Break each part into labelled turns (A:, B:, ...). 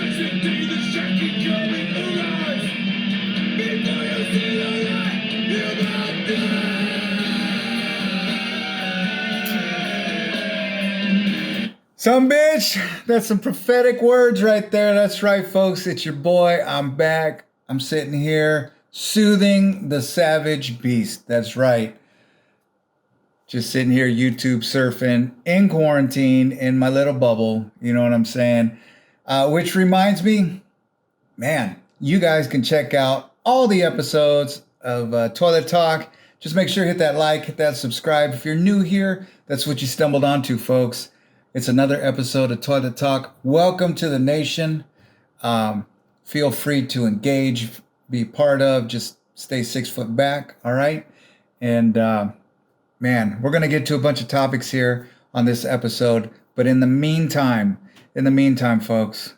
A: Some bitch, that's some prophetic words right there. That's right, folks. It's your boy. I'm back. I'm sitting here soothing the savage beast. That's right. Just sitting here YouTube surfing in quarantine in my little bubble. You know what I'm saying? Which reminds me, man, you guys can check out all the episodes of Toilet Talk. Just make sure hit that like, hit that subscribe. If you're new here, that's what you stumbled onto, folks. It's another episode of Toilet Talk. Welcome to the nation. Feel free to engage, be part of, just stay 6 foot back, all right? And man, we're going to get to a bunch of topics here on this episode. But in the meantime, folks,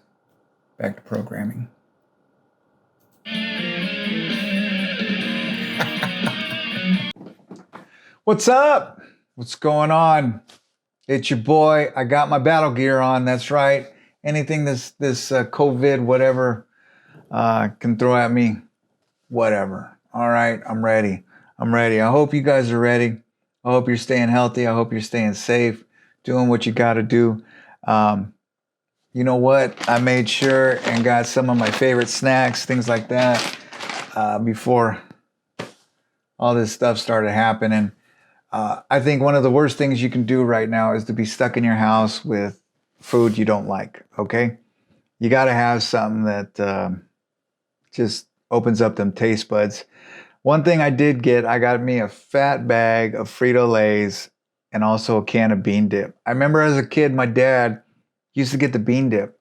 A: back to programming. What's up? What's going on? It's your boy. I got my battle gear on. That's right. Anything this COVID, whatever, can throw at me, whatever. All right. I'm ready. I hope you guys are ready. I hope you're staying healthy. I hope you're staying safe, doing what you got to do. You know what? I made sure and got some of my favorite snacks, things like that, before all this stuff started happening. I think one of the worst things you can do right now is to be stuck in your house with food you don't like, okay? You got to have something that just opens up them taste buds. One thing I did get, I got me a fat bag of Frito-Lays and also a can of bean dip. I remember as a kid, my dad used to get the bean dip,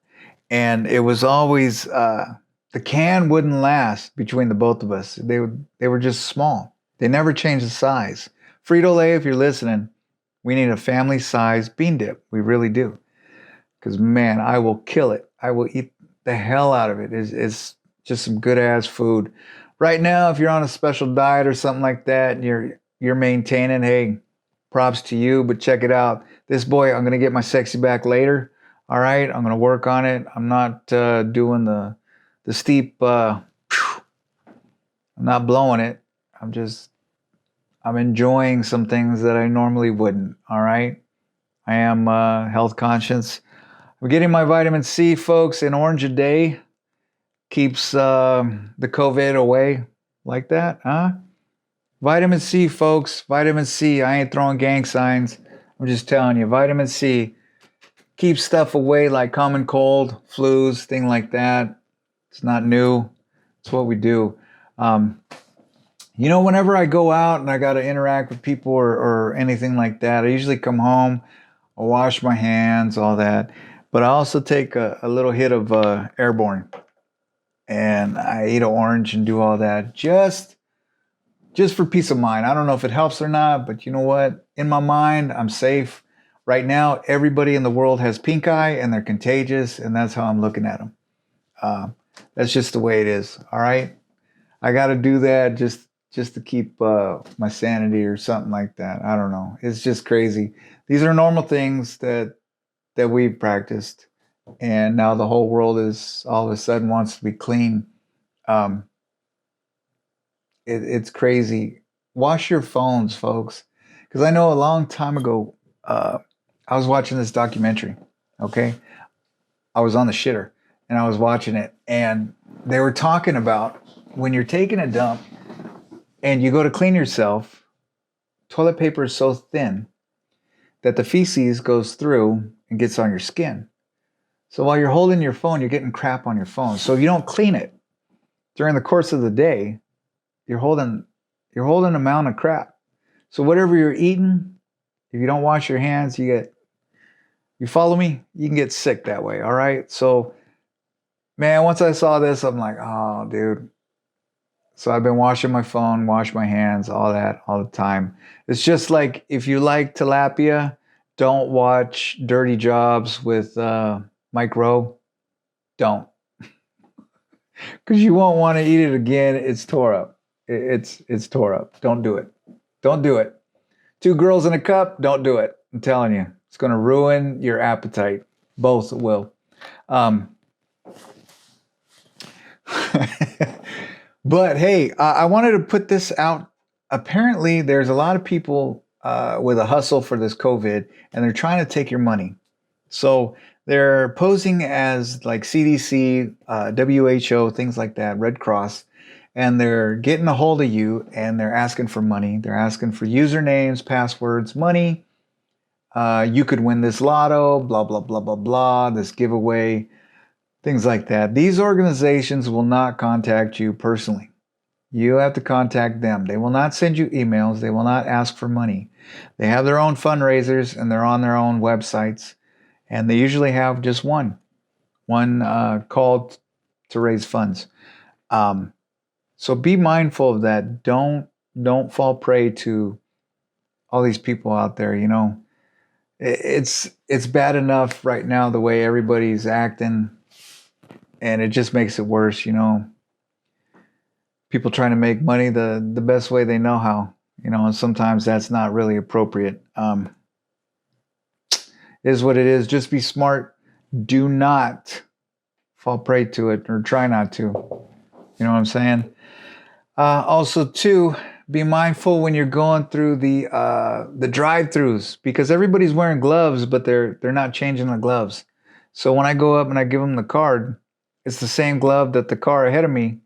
A: and it was always, the can wouldn't last between the both of us. They were just small. They never changed the size. Frito-Lay, if you're listening, we need a family size bean dip. We really do. Because, man, I will kill it. I will eat the hell out of it. It's just some good ass food. Right now, if you're on a special diet or something like that, and you're maintaining, hey, props to you, but check it out. This boy, I'm going to get my sexy back later. All right, I'm going to work on it. I'm not doing the steep, I'm not blowing it. I'm enjoying some things that I normally wouldn't, all right? I am health conscious. I'm getting my vitamin C, folks. An orange a day keeps the COVID away like that, huh? Vitamin C, folks. Vitamin C. I ain't throwing gang signs. I'm just telling you, vitamin C keeps stuff away like common cold, flus, thing like that. It's not new. It's what we do. You know, whenever I go out and I got to interact with people or anything like that, I usually come home, I wash my hands, all that. But I also take a little hit of Airborne. And I eat an orange and do all that just for peace of mind. I don't know if it helps or not, but you know what? In my mind, I'm safe. Right now, everybody in the world has pink eye and they're contagious, and that's how I'm looking at them. That's just the way it is, all right? I got to do that just to keep my sanity or something like that. I don't know. It's just crazy. These are normal things that we've practiced, and now the whole world is all of a sudden wants to be clean. It's crazy. Wash your phones, folks, because I know a long time ago I was watching this documentary. Okay, I was on the shitter and I was watching it, and they were talking about when you're taking a dump and you go to clean yourself, toilet paper is so thin that the feces goes through and gets on your skin. So while you're holding your phone, you're getting crap on your phone. So if you don't clean it during the course of the day, you're holding an amount of crap. So whatever you're eating, if you don't wash your hands, you follow me? You can get sick that way, all right? So, man, once I saw this, I'm like, oh, dude. So I've been washing my phone, wash my hands, all that, all the time. It's just like, if you like tilapia, don't watch Dirty Jobs with Mike Rowe. Don't. Because you won't want to eat it again. It's tore up. It's tore up. Don't do it. Don't do it. 2 girls in a cup, don't do it. I'm telling you. It's going to ruin your appetite. Both will. But hey, I wanted to put this out. Apparently, there's a lot of people with a hustle for this COVID, and they're trying to take your money. So they're posing as like CDC, WHO, things like that, Red Cross, and they're getting a hold of you and they're asking for money. They're asking for usernames, passwords, money. You could win this lotto, blah, blah, blah, blah, blah, this giveaway, things like that. These organizations will not contact you personally. You have to contact them. They will not send you emails. They will not ask for money. They have their own fundraisers and they're on their own websites. And they usually have just one call to raise funds. So be mindful of that. Don't fall prey to all these people out there. You know, it's bad enough right now the way everybody's acting, and it just makes it worse. You know, people trying to make money the best way they know how. You know, and sometimes that's not really appropriate. Is what it is. Just be smart. Do not fall prey to it, or try not to. You know what I'm saying? Also, too, be mindful when you're going through the drive-throughs, because everybody's wearing gloves, but they're not changing the gloves. So when I go up and I give them the card, it's the same glove that the car ahead of me,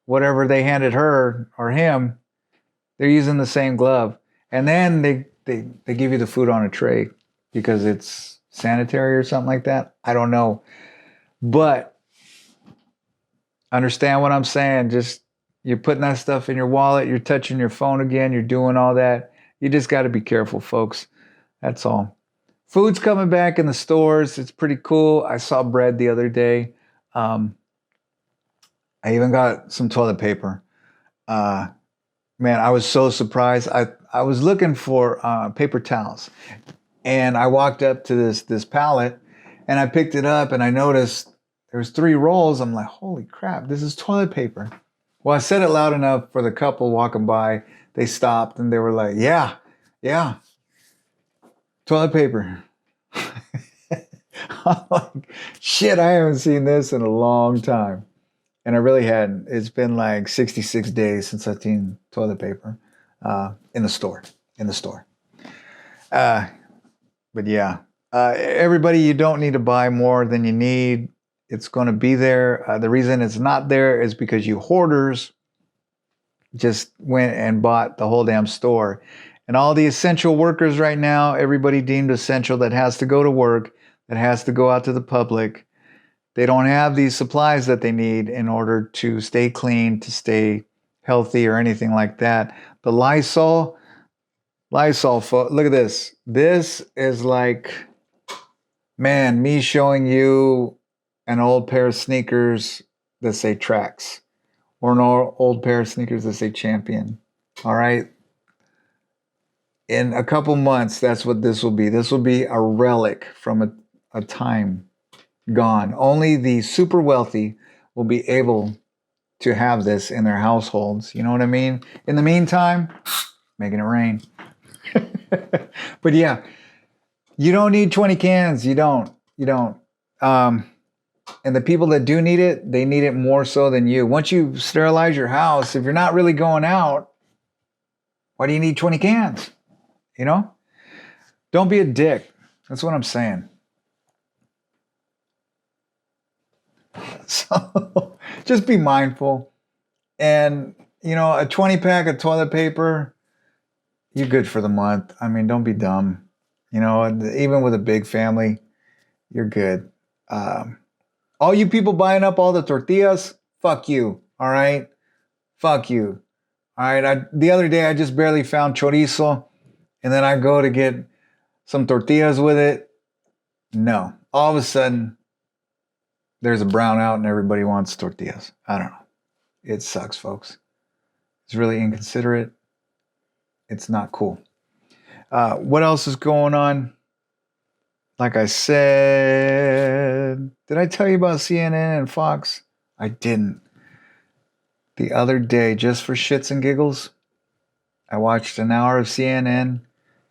A: whatever they handed her or him, they're using the same glove. And then they give you the food on a tray because it's sanitary or something like that. I don't know. But understand what I'm saying. Just you're putting that stuff in your wallet, you're touching your phone again, you're doing all that. You just got to be careful, folks. That's all. Food's coming back in the stores. It's pretty cool. I saw bread the other day. I even got some toilet paper. Man, I was so surprised. I was looking for paper towels, and I walked up to this pallet, and I picked it up, and I noticed there was 3 rolls. I'm like, holy crap, this is toilet paper. Well, I said it loud enough for the couple walking by. They stopped, and they were like, yeah, toilet paper. I'm like, shit, I haven't seen this in a long time. And I really hadn't. It's been like 66 days since I've seen toilet paper in the store. But yeah, everybody, you don't need to buy more than you need. It's going to be there. The reason it's not there is because you hoarders just went and bought the whole damn store. And all the essential workers right now, everybody deemed essential that has to go to work, that has to go out to the public, they don't have these supplies that they need in order to stay clean, to stay healthy or anything like that. The Lysol, look at this. This is like, man, me showing you an old pair of sneakers that say Trax, or an old pair of sneakers that say Champion. All right. In a couple months, that's what this will be. This will be a relic from a time gone. Only the super wealthy will be able to have this in their households. You know what I mean? In the meantime, making it rain. But yeah, you don't need 20 cans. You don't. And the people that do need it, they need it more so than you. Once you sterilize your house, if you're not really going out, why do you need 20 cans? You know? Don't be a dick. That's what I'm saying. So just be mindful. And, you know, a 20 pack of toilet paper, you're good for the month. I mean, don't be dumb. You know, even with a big family, you're good. All you people buying up all the tortillas, fuck you. All right? Fuck you. All right? The other day, I just barely found chorizo, and then I go to get some tortillas with it. No. All of a sudden, there's a brownout and everybody wants tortillas. I don't know. It sucks, folks. It's really inconsiderate. It's not cool. What else is going on? Like I said, did I tell you about CNN and Fox? I didn't. The other day, just for shits and giggles, I watched an hour of CNN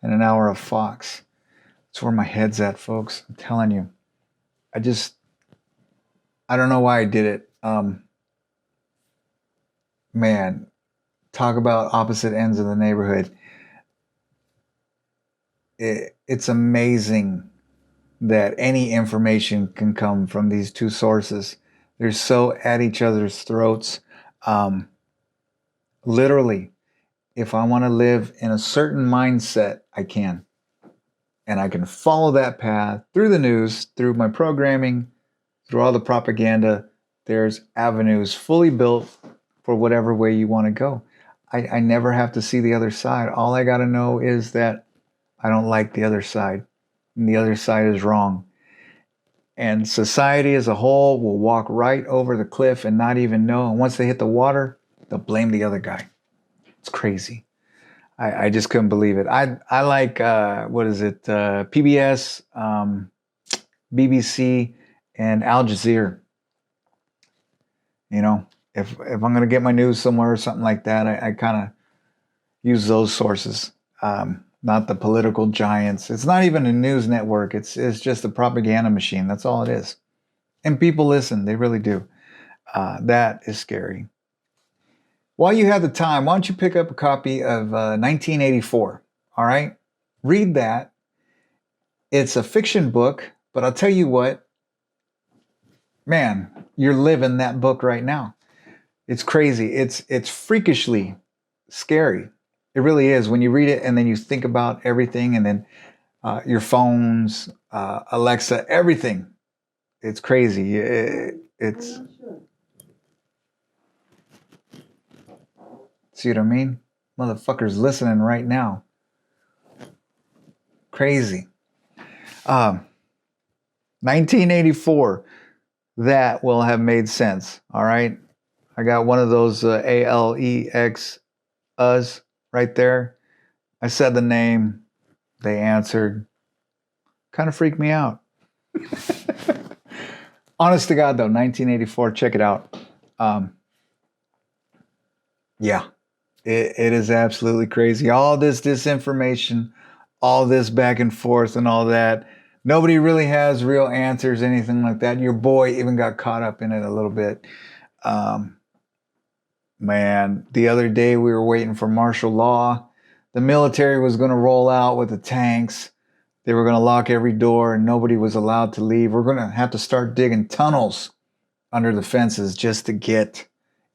A: and an hour of Fox. That's where my head's at, folks. I'm telling you. I don't know why I did it. man, talk about opposite ends of the neighborhood. It's amazing that any information can come from these two sources. They're so at each other's throats. Um, Literally, if I want to live in a certain mindset, I can. And I can follow that path through the news, through my programming, through all the propaganda. There's avenues fully built for whatever way you want to go. I never have to see the other side. All I got to know is that I don't like the other side, and the other side is wrong. And society as a whole will walk right over the cliff and not even know. And once they hit the water, they'll blame the other guy. It's crazy. I just couldn't believe it. I like what is it? PBS, BBC, and Al Jazeera. You know, if I'm gonna get my news somewhere or something like that, I kind of use those sources. Not the political giants. It's not even a news network. It's just a propaganda machine. That's all it is. And people listen. They really do. That is scary. While you have the time, why don't you pick up a copy of 1984? All right? Read that. It's a fiction book, but I'll tell you what, man, you're living that book right now. It's crazy. It's freakishly scary. It really is when you read it and then you think about everything and then your phones, Alexa, everything. It's crazy. It's see what I mean? Motherfuckers listening right now. Crazy. 1984. That will have made sense. All right. I got one of those ALEX right there. I said the name. They answered. Kind of freaked me out. Honest to God, though, 1984. Check it out. Yeah, it is absolutely crazy. All this disinformation, all this back and forth and all that. Nobody really has real answers, anything like that. Your boy even got caught up in it a little bit. Man, the other day we were waiting for martial law. The military was going to roll out with the tanks. They were going to lock every door and nobody was allowed to leave. We're going to have to start digging tunnels under the fences just to get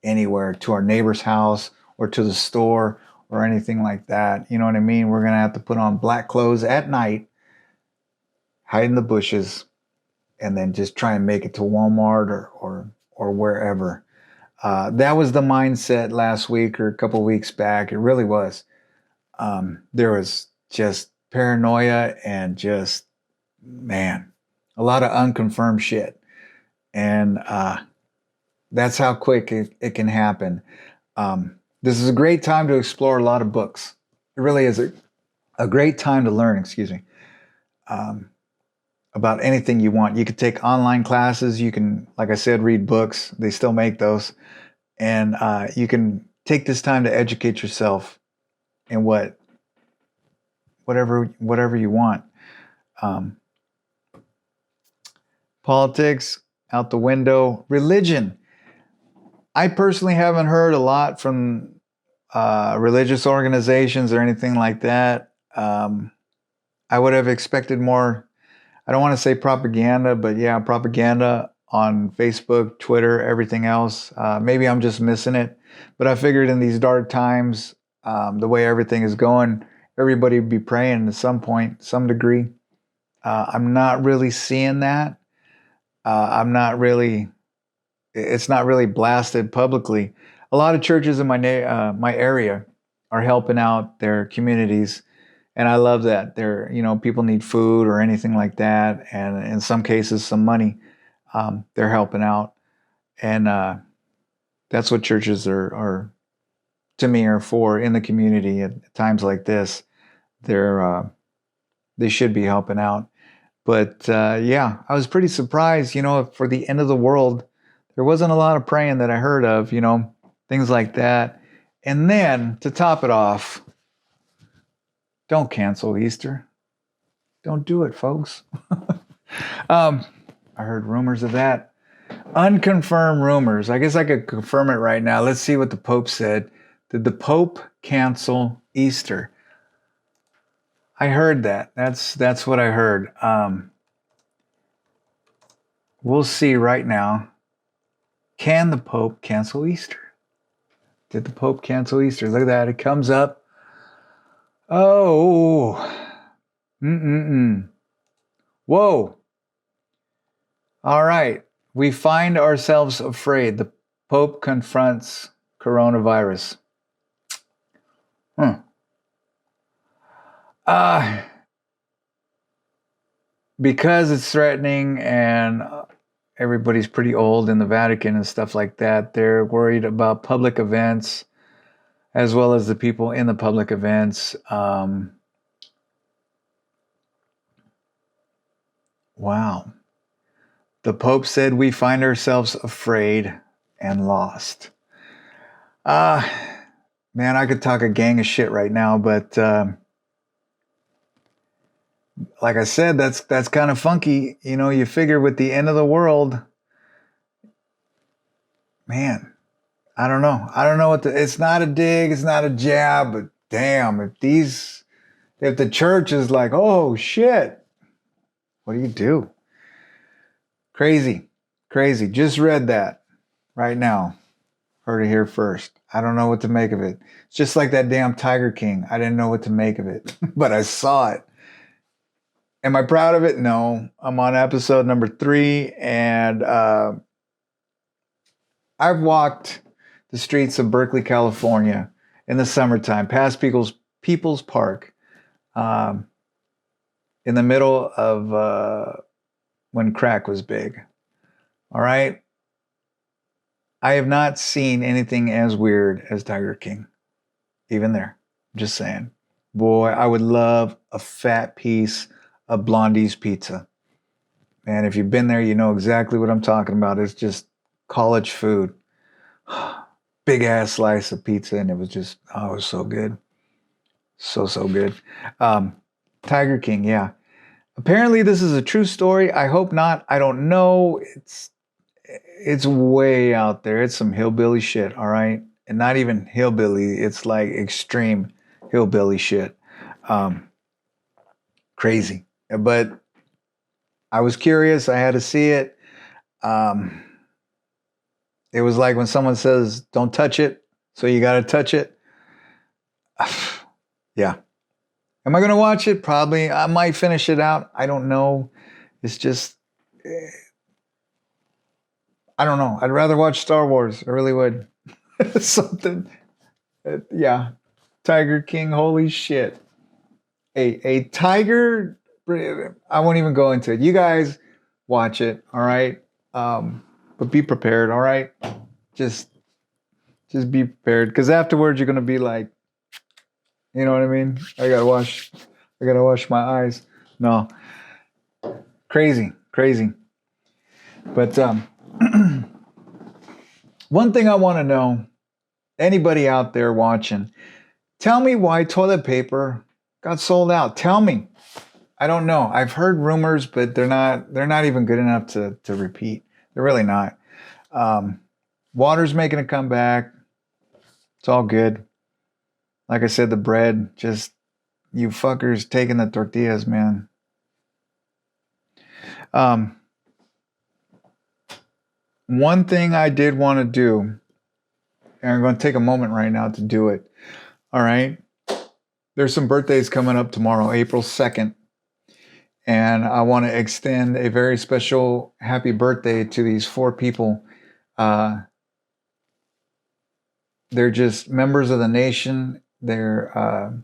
A: anywhere, to our neighbor's house or to the store or anything like that. You know what I mean? We're going to have to put on black clothes at night, hide in the bushes, and then just try and make it to Walmart or wherever. That was the mindset last week or a couple of weeks back. It really was. There was just paranoia and just, man, a lot of unconfirmed shit. And that's how quick it can happen. This is a great time to explore a lot of books. It really is a great time to learn, excuse me, about anything you want. You could take online classes. You can, like I said, read books. They still make those. And you can take this time to educate yourself in whatever you want. Politics, out the window. Religion. I personally haven't heard a lot from religious organizations or anything like that. I would have expected more, I don't want to say propaganda, but yeah, propaganda on Facebook, Twitter, everything else. Maybe I'm just missing it. But I figured in these dark times, the way everything is going, everybody would be praying at some point, some degree. I'm not really seeing that. It's not really blasted publicly. A lot of churches in my area are helping out their communities, and I love that. People need food or anything like that, and in some cases, some money. They're helping out, and that's what churches are to me are for in the community at times like this. They should be helping out. But yeah, I was pretty surprised. For the end of the world, there wasn't a lot of praying that I heard of. Things like that. And then to top it off, don't cancel Easter. Don't do it, folks. I heard rumors of that. Unconfirmed rumors. I guess I could confirm it right now. Let's see what the Pope said. Did the Pope cancel Easter? I heard that. That's what I heard. We'll see right now. Can the Pope cancel Easter? Did the Pope cancel Easter? Look at that. It comes up. Oh. Whoa. All right. We find ourselves afraid. The Pope confronts coronavirus. Because it's threatening and everybody's pretty old in the Vatican and stuff like that, they're worried about public events as well as the people in the public events. Wow. The Pope said we find ourselves afraid and lost. Man, I could talk a gang of shit right now, but like I said, that's kind of funky. You know, you figure with the end of the world, man, I don't know. I don't know it's not a dig, it's not a jab, but damn, if the church is like, oh shit, what do you do? Crazy. Just read that right now. Heard it here first. I don't know what to make of it. It's just like that damn Tiger King. I didn't know what to make of it, but I saw it. Am I proud of it? No. I'm on episode number 3, and I've walked the streets of Berkeley, California in the summertime, past People's Park, in the middle of when crack was big. All right? I have not seen anything as weird as Tiger King. Even there. Just saying. Boy, I would love a fat piece of Blondie's pizza. Man, if you've been there, you know exactly what I'm talking about. It's just college food. Big ass slice of pizza, and it was just, oh, it was so good. So good. Tiger King, yeah. Apparently this is a true story. I hope not. I don't know. It's way out there. It's some hillbilly shit, all right? And not even hillbilly. It's like extreme hillbilly shit. Crazy. But I was curious. I had to see it. It was like when someone says, don't touch it, so you got to touch it. Yeah. Am I going to watch it? Probably. I might finish it out. I don't know. It's just, I don't know. I'd rather watch Star Wars. I really would. Something. Yeah. Tiger King, holy shit. A tiger, I won't even go into it. You guys watch it, all right? But be prepared, all right? Just be prepared. Because afterwards you're gonna be like, you know what I mean? I gotta wash my eyes. No. Crazy. But one thing I want to know, anybody out there watching, tell me why toilet paper got sold out. Tell me. I don't know. I've heard rumors, but they're not even good enough to repeat. They're really not. Water's making a comeback. It's all good. Like I said, the bread, just you fuckers taking the tortillas, man. One thing I did want to do, and I'm going to take a moment right now to do it. All right. There's some birthdays coming up tomorrow, April 2nd. And I want to extend a very special happy birthday to these 4 people. They're just members of the nation. They're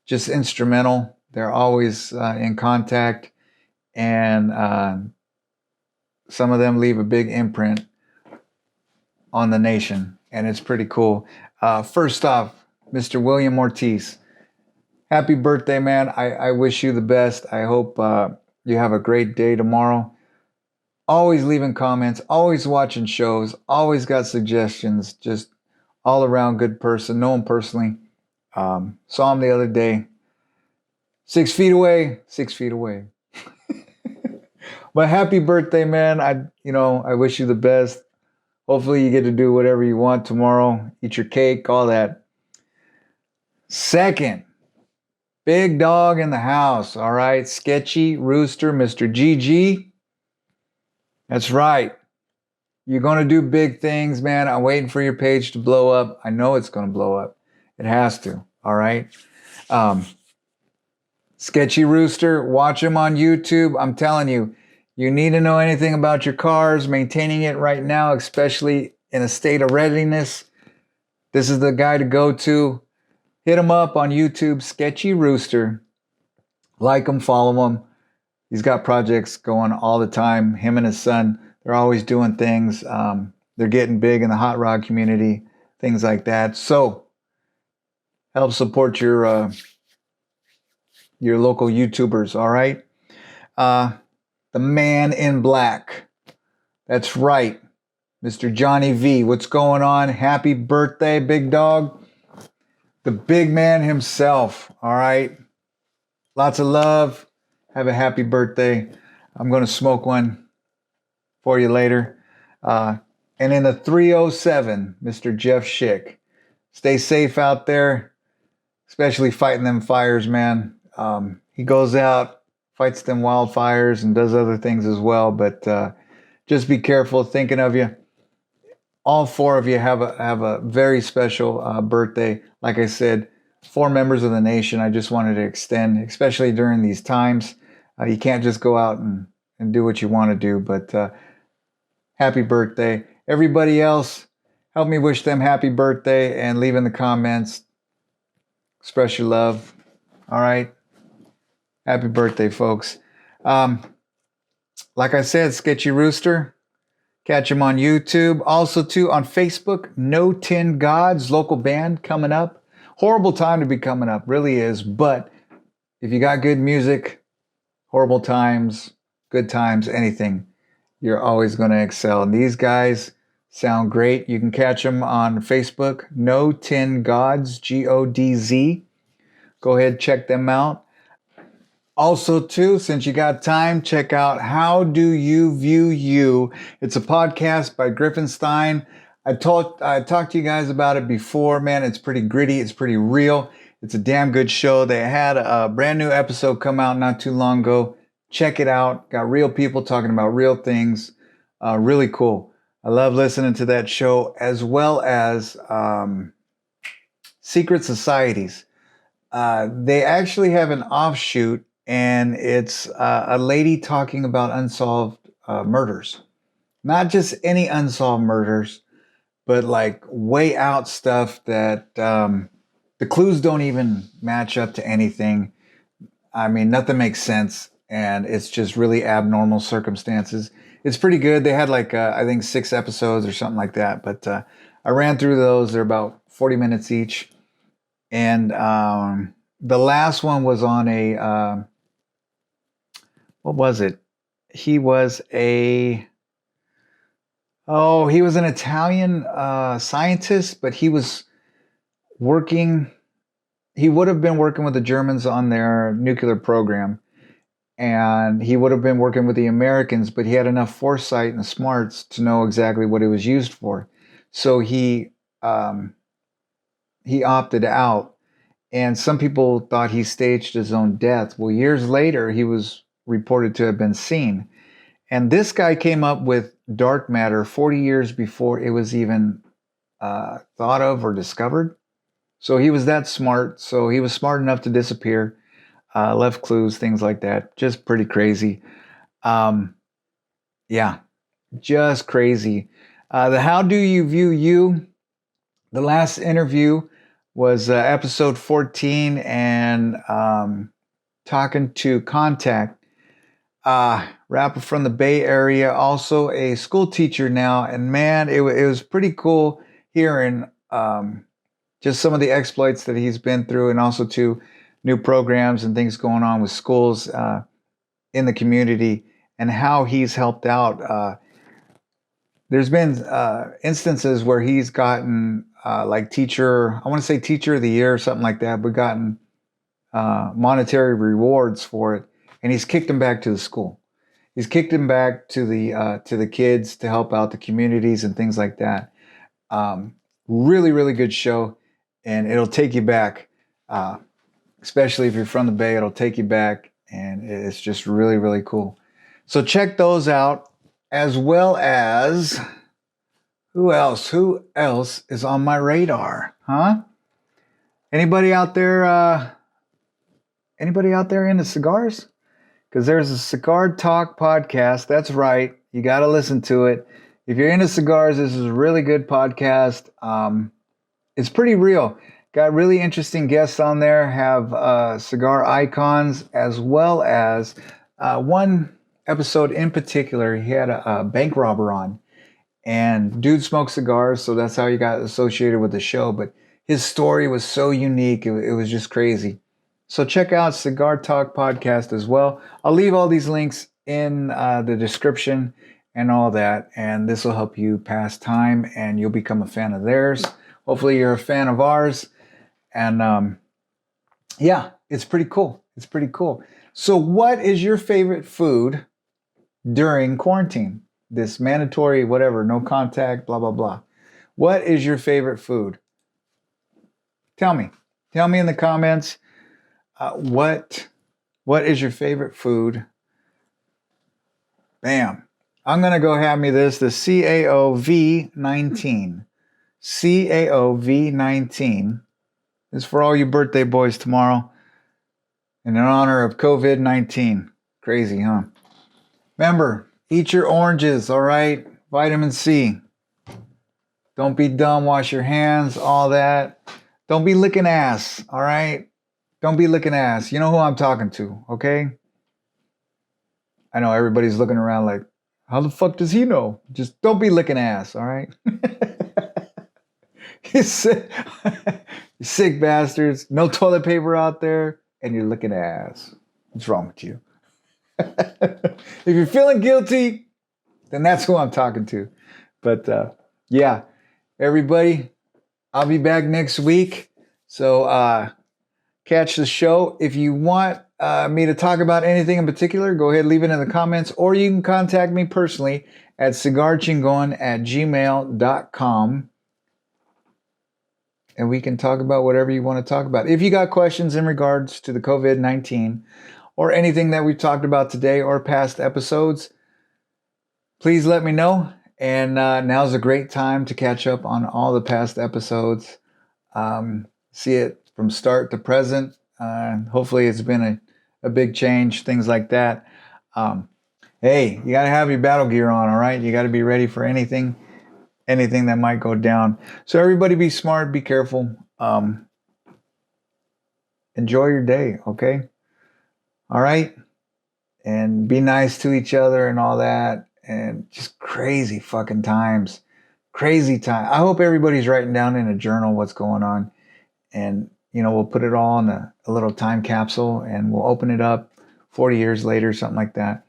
A: just instrumental. They're always in contact. And some of them leave a big imprint on the nation. And it's pretty cool. First off, Mr. William Ortiz. Happy birthday, man. I wish you the best. I hope you have a great day tomorrow. Always leaving comments, always watching shows, always got suggestions. Just all around good person. Know him personally. Saw him the other day. 6 feet away. But happy birthday, man. I wish you the best. Hopefully you get to do whatever you want tomorrow. Eat your cake, all that. Second, big dog in the house. All right. Sketchy Rooster, Mr. GG. That's right. You're going to do big things, man. I'm waiting for your page to blow up. I know it's going to blow up. It has to. All right. Sketchy Rooster, watch him on YouTube. I'm telling you, you need to know anything about your cars, maintaining it right now, especially in a state of readiness. This is the guy to go to. Hit him up on YouTube, Sketchy Rooster. Like him, follow him. He's got projects going all the time. Him and his son, they're always doing things. They're getting big in the hot rod community, things like that. So help support your local YouTubers, all right? The man in black. That's right. Mr. Johnny V. What's going on? Happy birthday, big dog. The big man himself, all right? Lots of love. Have a happy birthday. I'm going to smoke one for you later. And in the 307, Mr. Jeff Schick. Stay safe out there, especially fighting them fires, man. He goes out, fights them wildfires, and does other things as well. But just be careful. Thinking of you. All four of you have a very special birthday. Like I said, 4 members of the nation. I just wanted to extend, especially during these times. You can't just go out and do what you want to do. But happy birthday. Everybody else, help me wish them happy birthday and leave in the comments. Express your love. All right. Happy birthday, folks. Like I said, Sketchy Rooster. Catch him on YouTube. Also, too, on Facebook, No 10 Gods, local band coming up. Horrible time to be coming up, really is. But if you got good music, horrible times, good times, anything, you're always going to excel. And these guys sound great. You can catch them on Facebook, No 10 Gods, Godz. Go ahead, check them out. Also, too, since you got time, check out How Do You View You? It's a podcast by Griffin Stein. I talked to you guys about it before. Man, it's pretty gritty. It's pretty real. It's a damn good show. They had a brand new episode come out not too long ago. Check it out. Got real people talking about real things. Really cool. I love listening to that show, as well as Secret Societies. They actually have an offshoot, and it's a lady talking about unsolved murders. Not just any unsolved murders, but like way out stuff that the clues don't even match up to anything. I mean, nothing makes sense, and it's just really abnormal circumstances. It's pretty good. They had like, I think 6 episodes or something like that, but I ran through those. They're about 40 minutes each. And the last one was on a, what was it? He was an Italian scientist, but he would have been working with the Germans on their nuclear program. And he would have been working with the Americans, but he had enough foresight and smarts to know exactly what it was used for. So he opted out. And some people thought he staged his own death. Well, years later, he was reported to have been seen. And this guy came up with dark matter 40 years before it was even thought of or discovered. So he was that smart. So he was smart enough to disappear, left clues, things like that. Just pretty crazy. Yeah, just crazy. The How Do You View You? The last interview was episode 14, and talking to Contact, rapper from the Bay Area, also a school teacher now. And man, it was pretty cool hearing just some of the exploits that he's been through, and also to new programs and things going on with schools in the community, and how he's helped out. There's been instances where he's gotten like teacher of the year or something like that, but gotten monetary rewards for it, and he's kicked them back to the school. He's kicked him back to the kids to help out the communities and things like that. Really, really good show, and it'll take you back, especially if you're from the Bay. It'll take you back, and it's just really, really cool. So check those out, as well as who else? Who else is on my radar? Huh? Anybody out there? Anybody out there into cigars? Because there's a Cigar Talk podcast. That's right. You got to listen to it. If you're into cigars, this is a really good podcast. It's pretty real. Got really interesting guests on there. Have cigar icons, as well as one episode in particular. He had a bank robber on, and dude smoked cigars, so that's how he got associated with the show. But his story was so unique. It was just crazy. So check out Cigar Talk podcast as well. I'll leave all these links in the description and all that. And this will help you pass time and you'll become a fan of theirs. Hopefully you're a fan of ours. And yeah, it's pretty cool. It's pretty cool. So what is your favorite food during quarantine? This mandatory, whatever, no contact, blah, blah, blah. What is your favorite food? Tell me. Tell me in the comments. What is your favorite food? Bam. I'm going to go have me the CAOV19. CAOV19 is for all you birthday boys tomorrow in honor of COVID-19. Crazy, huh? Remember, eat your oranges, all right? Vitamin C. Don't be dumb. Wash your hands, all that. Don't be licking ass, all right? Don't be licking ass. You know who I'm talking to, okay? I know everybody's looking around like, how the fuck does he know? Just don't be licking ass, all right? You sick bastards. No toilet paper out there, and you're licking ass. What's wrong with you? If you're feeling guilty, then that's who I'm talking to. But yeah, everybody, I'll be back next week. So catch the show. If you want me to talk about anything in particular, go ahead, leave it in the comments, or you can contact me personally at cigarchingon@gmail.com. And we can talk about whatever you want to talk about. If you got questions in regards to the COVID-19 or anything that we've talked about today or past episodes, please let me know. And now's a great time to catch up on all the past episodes. See it from start to present. Hopefully it's been a big change, things like that. Hey, you got to have your battle gear on, all right? You got to be ready for anything that might go down. So everybody be smart, be careful. Enjoy your day, okay? All right? And be nice to each other and all that. And just crazy fucking times. Crazy time. I hope everybody's writing down in a journal what's going on. And, you know, we'll put it all in a little time capsule and we'll open it up 40 years later, something like that.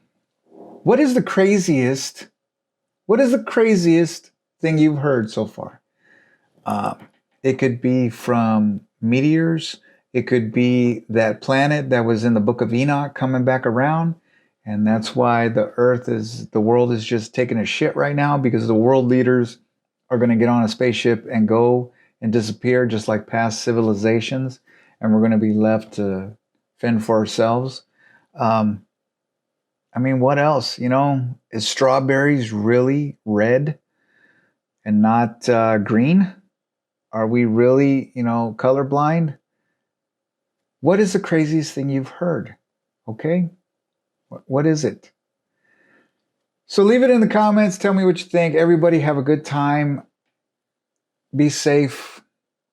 A: What is the craziest thing you've heard so far? It could be from meteors. It could be that planet that was in the Book of Enoch coming back around. And that's why the world is just taking a shit right now, because the world leaders are going to get on a spaceship and go and disappear just like past civilizations. And we're going to be left to fend for ourselves. I mean, what else? You know, is strawberries really red and not green? Are we really, colorblind? What is the craziest thing you've heard? Okay? What is it? So leave it in the comments. Tell me what you think. Everybody have a good time. Be safe.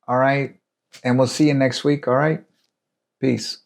A: All right? And we'll see you next week. All right? Peace.